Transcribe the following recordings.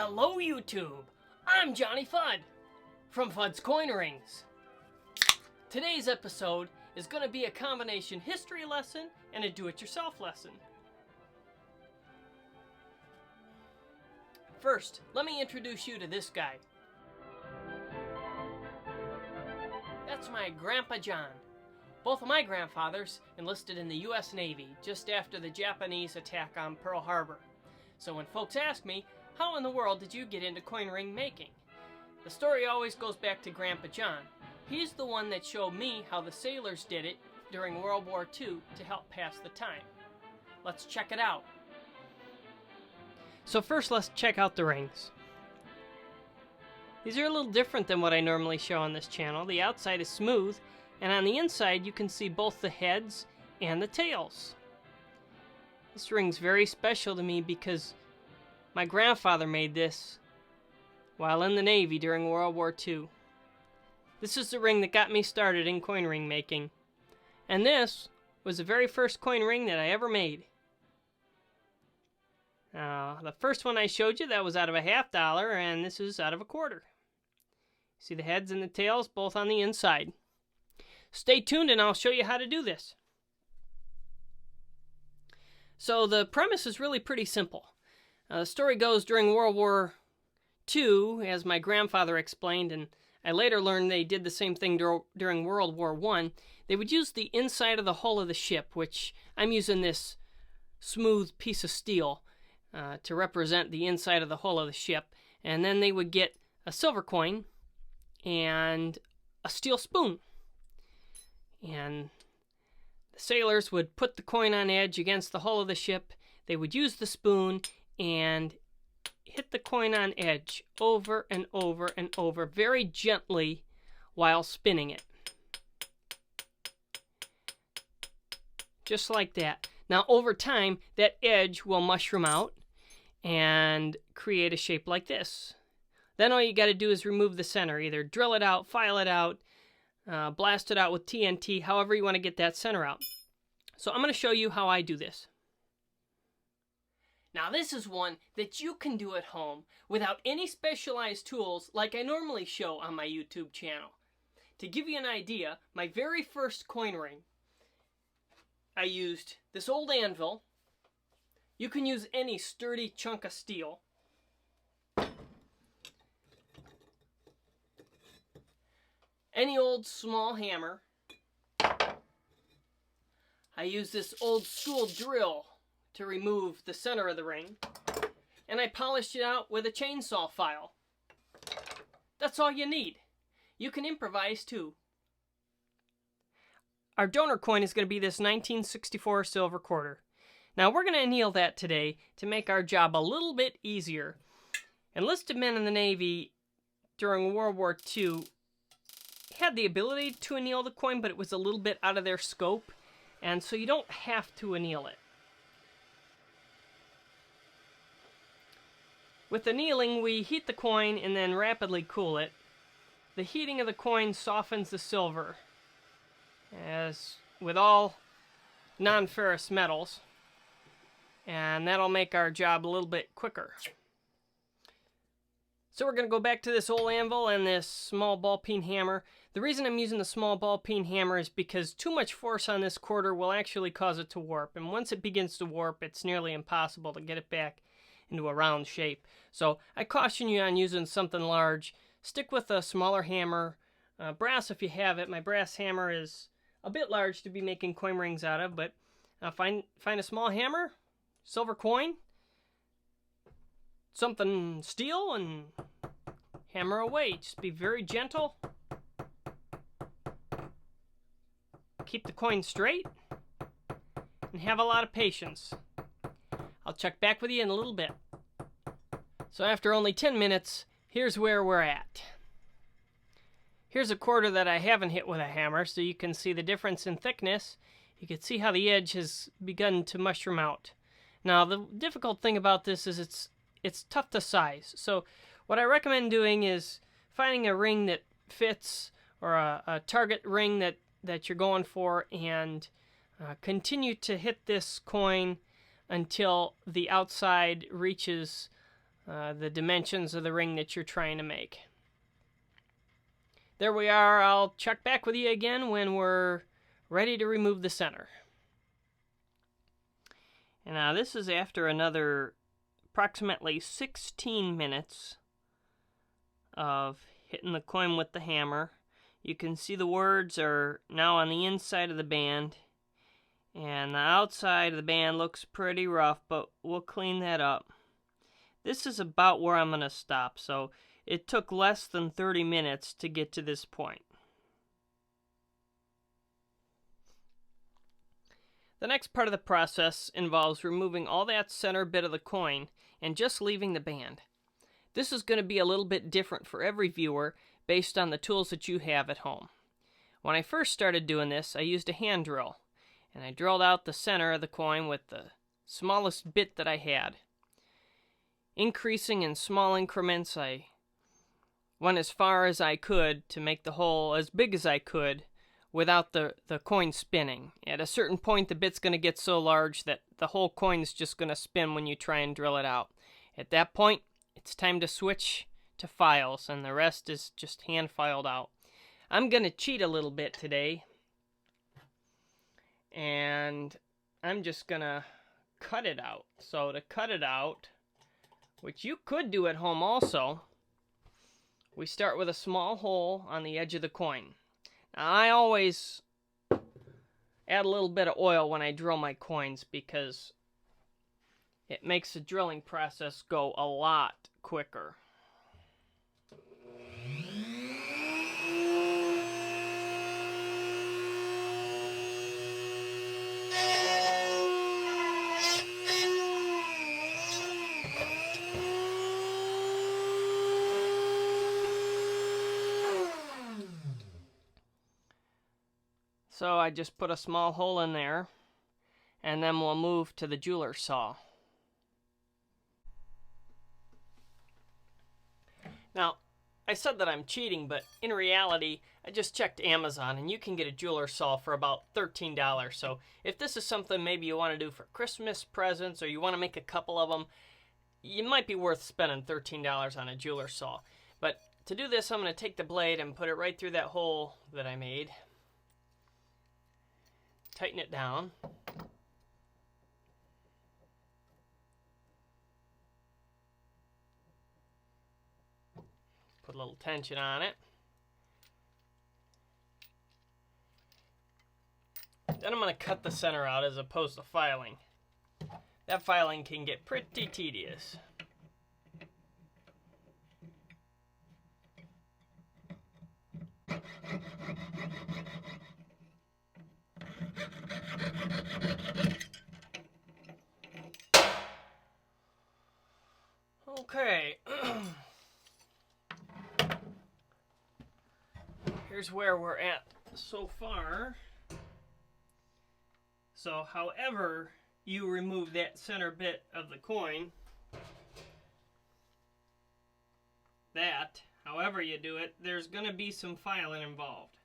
Hello YouTube, I'm Johnny Fudd from Fudd's Coin Rings. Today's episode is going to be a combination history lesson and a do-it-yourself lesson. First, let me introduce you to this guy. That's my Grandpa John. Both of my grandfathers enlisted in the U.S. Navy just after the Japanese attack on Pearl Harbor. So when folks ask me, how in the world did you get into coin ring making? The story always goes back to Grandpa John. He's the one that showed me how the sailors did it during World War II to help pass the time. Let's check it out. So first, let's check out the rings. These are a little different than what I normally show on this channel. The outside is smooth, and on the inside you can see both the heads and the tails. This ring's very special to me because my grandfather made this while in the Navy during World War II. This is the ring that got me started in coin ring making. And this was the very first coin ring that I ever made. The first one I showed you, that was out of a $50, and this is out of a quarter. See the heads and the tails both on the inside. Stay tuned and I'll show you how to do this. So the premise is really pretty simple. The story goes during World War II, as my grandfather explained, and I later learned they did the same thing during World War I. They would use the inside of the hull of the ship, which I'm using this smooth piece of steel to represent the inside of the hull of the ship. And then they would get a silver coin and a steel spoon. And the sailors would put the coin on edge against the hull of the ship. They would use the spoon and hit the coin on edge over and over and over very gently while spinning it. Just like that. Now over time, that edge will mushroom out and create a shape like this. Then all you got to do is remove the center. Either drill it out, file it out, blast it out with TNT, however you want to get that center out. So I'm going to show you how I do this. Now this is one that you can do at home without any specialized tools like I normally show on my YouTube channel. To give you an idea, my very first coin ring, I used this old anvil. You can use any sturdy chunk of steel. Any old small hammer. I use this old school drill to remove the center of the ring, and I polished it out with a chainsaw file. That's all you need. You can improvise too. Our donor coin is going to be this 1964 silver quarter. Now we're going to anneal that today to make our job a little bit easier. Enlisted men in the Navy during World War II had the ability to anneal the coin, but it was a little bit out of their scope, and so you don't have to anneal it. With annealing, we heat the coin and then rapidly cool it. The heating of the coin softens the silver, as with all non-ferrous metals, and that'll make our job a little bit quicker. So we're going to go back to this old anvil and this small ball peen hammer. The reason I'm using the small ball peen hammer is because too much force on this quarter will actually cause it to warp, and once it begins to warp, it's nearly impossible to get it back into a round shape. So I caution you on using something large. Stick with a smaller hammer. Brass if you have it. My brass hammer is a bit large to be making coin rings out of, but find a small hammer, silver coin, something steel, and hammer away. Just be very gentle. Keep the coin straight and have a lot of patience. I'll check back with you in a little bit. So after only 10 minutes, here's where we're at. Here's a quarter that I haven't hit with a hammer, so you can see the difference in thickness. You can see how the edge has begun to mushroom out. Now the difficult thing about this is it's tough to size. So what I recommend doing is finding a ring that fits, or a target ring that you're going for, and continue to hit this coin until the outside reaches the dimensions of the ring that you're trying to make. There we are. I'll check back with you again when we're ready to remove the center. And now this is after another approximately 16 minutes of hitting the coin with the hammer. You can see the words are now on the inside of the band, and the outside of the band looks pretty rough, but we'll clean that up. This is about where I'm going to stop, so it took less than 30 minutes to get to this point. The next part of the process involves removing all that center bit of the coin and just leaving the band. This is going to be a little bit different for every viewer based on the tools that you have at home. When I first started doing this, I used a hand drill, and I drilled out the center of the coin with the smallest bit that I had. Increasing in small increments, I went as far as I could to make the hole as big as I could without the coin spinning. At a certain point, the bit's going to get so large that the whole coin's just going to spin when you try and drill it out. At that point, it's time to switch to files, and the rest is just hand filed out. I'm going to cheat a little bit today, and I'm just going to cut it out. So to cut it out, which you could do at home also, we start with a small hole on the edge of the coin. Now, I always add a little bit of oil when I drill my coins because it makes the drilling process go a lot quicker. So I just put a small hole in there, and then we'll move to the jeweler's saw. Now, I said that I'm cheating, but in reality, I just checked Amazon, and you can get a jeweler's saw for about $13. So if this is something maybe you want to do for Christmas presents, or you want to make a couple of them, you might be worth spending $13 on a jeweler's saw. But to do this, I'm going to take the blade and put it right through that hole that I made. Tighten it down. Put a little tension on it. Then I'm going to cut the center out as opposed to filing. That filing can get pretty tedious. Okay. Here's where we're at so far. So, however you remove that center bit of the coin, however you do it, there's going to be some filing involved.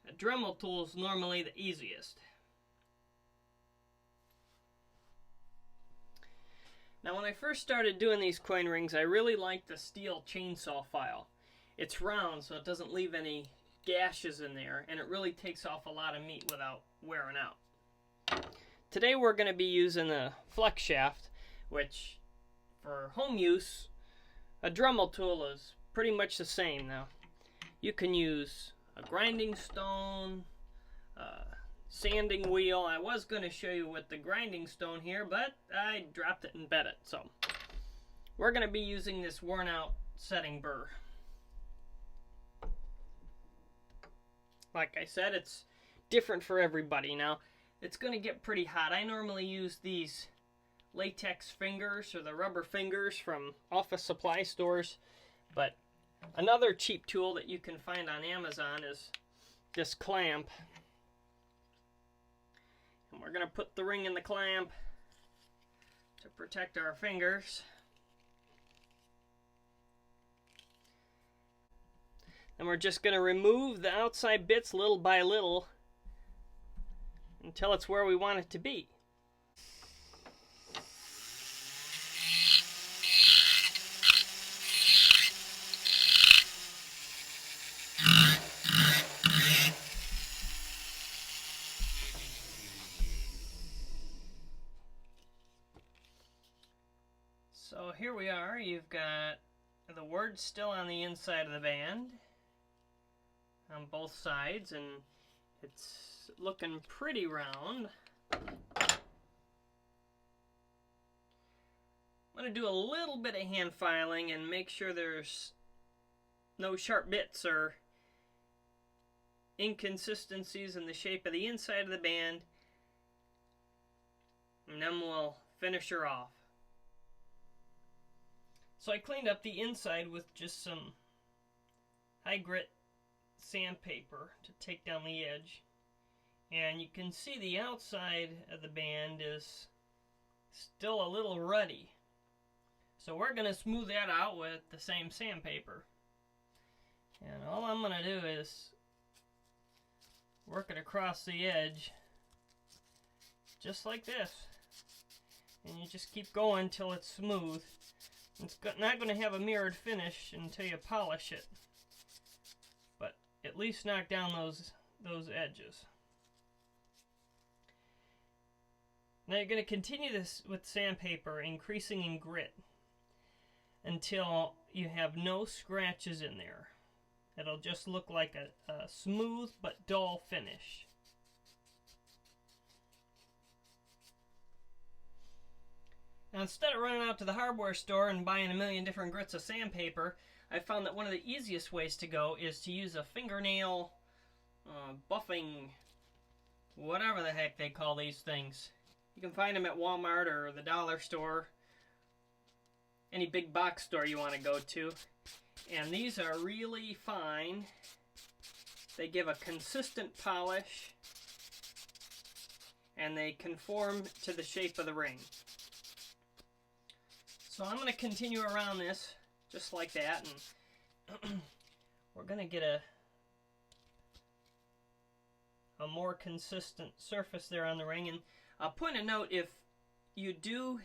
A Dremel tool is normally the easiest. Now, when I first started doing these coin rings, I really liked the steel chainsaw file. It's round, so it doesn't leave any gashes in there, and it really takes off a lot of meat without wearing out. Today we're going to be using the flex shaft, which for home use, a Dremel tool is pretty much the same. Now, you can use a grinding stone, sanding wheel. I was going to show you with the grinding stone here, but I dropped it and bent it. So we're going to be using this worn out setting burr. Like I said, it's different for everybody. Now, it's going to get pretty hot. I normally use these latex fingers or the rubber fingers from office supply stores, but another cheap tool that you can find on Amazon is this clamp. And we're going to put the ring in the clamp to protect our fingers. And we're just going to remove the outside bits little by little until it's where we want it to be. So here we are. You've got the words still on the inside of the band on both sides, and it's looking pretty round. I'm going to do a little bit of hand filing and make sure there's no sharp bits or inconsistencies in the shape of the inside of the band, and then we'll finish her off. So I cleaned up the inside with just some high grit sandpaper to take down the edge, and you can see the outside of the band is still a little ruddy, so we're going to smooth that out with the same sandpaper. And all I'm going to do is work it across the edge just like this, and you just keep going until it's smooth. It's not going to have a mirrored finish until you polish it, but at least knock down those edges. Now you're going to continue this with sandpaper, increasing in grit until you have no scratches in there. It'll just look like a smooth but dull finish. Now, instead of running out to the hardware store and buying a million different grits of sandpaper, I found that one of the easiest ways to go is to use a fingernail buffing, whatever the heck they call these things. You can find them at Walmart or the dollar store, any big box store you want to go to. And these are really fine. They give a consistent polish, and they conform to the shape of the ring. So I'm going to continue around this just like that, and we're going to get a more consistent surface there on the ring. And I'll point a note, if you do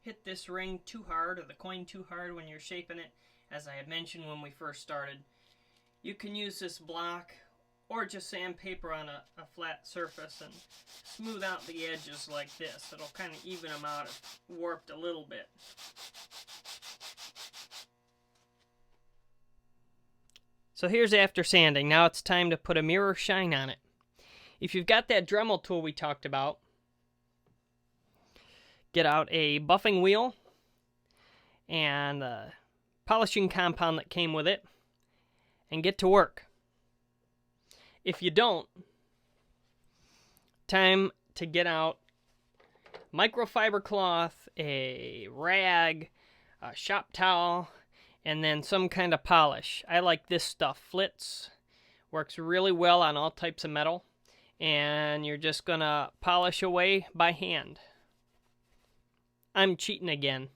hit this ring too hard or the coin too hard when you're shaping it, as I had mentioned when we first started, you can use this block or just sandpaper on a flat surface and smooth out the edges like this. It'll kind of even them out if warped a little bit. So here's after sanding. Now it's time to put a mirror shine on it. If you've got that Dremel tool we talked about, get out a buffing wheel and the polishing compound that came with it and get to work. If you don't, time to get out microfiber cloth, a rag, a shop towel, and then some kind of polish. I like this stuff. Flitz works really well on all types of metal, and you're just gonna polish away by hand. I'm cheating again.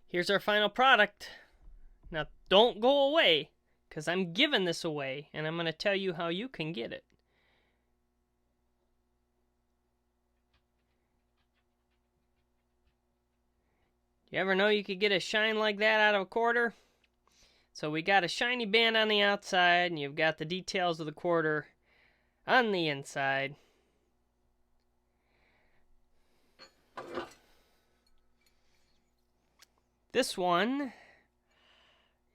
Here's our final product. Now, don't go away, because I'm giving this away, and I'm going to tell you how you can get it. You ever know you could get a shine like that out of a quarter? So we got a shiny band on the outside, and you've got the details of the quarter on the inside. This one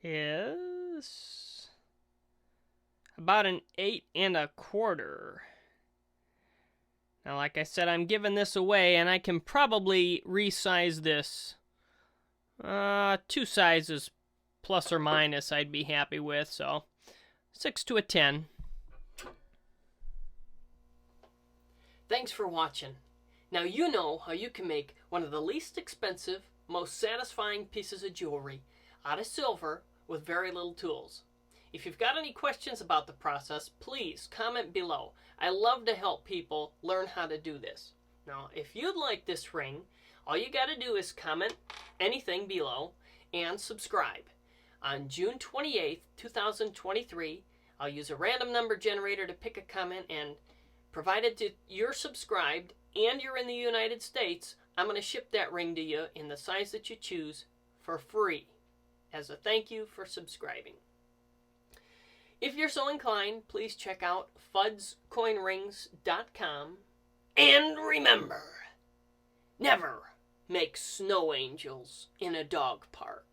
is about an 8 1/4. Now, like I said, I'm giving this away, and I can probably resize this 2 sizes plus or minus I'd be happy with, so 6 to a 10. Thanks for watching. Now you know how you can make one of the least expensive, most satisfying pieces of jewelry out of silver with very little tools. If you've got any questions about the process, please comment below. I love to help people learn how to do this. Now, if you'd like this ring, all you got to do is comment anything below and subscribe. On June 28th, 2023, I'll use a random number generator to pick a comment, and provided you're subscribed and you're in the United States, I'm going to ship that ring to you in the size that you choose for free as a thank you for subscribing. If you're so inclined, please check out fudscoinrings.com. And remember, never make snow angels in a dog park.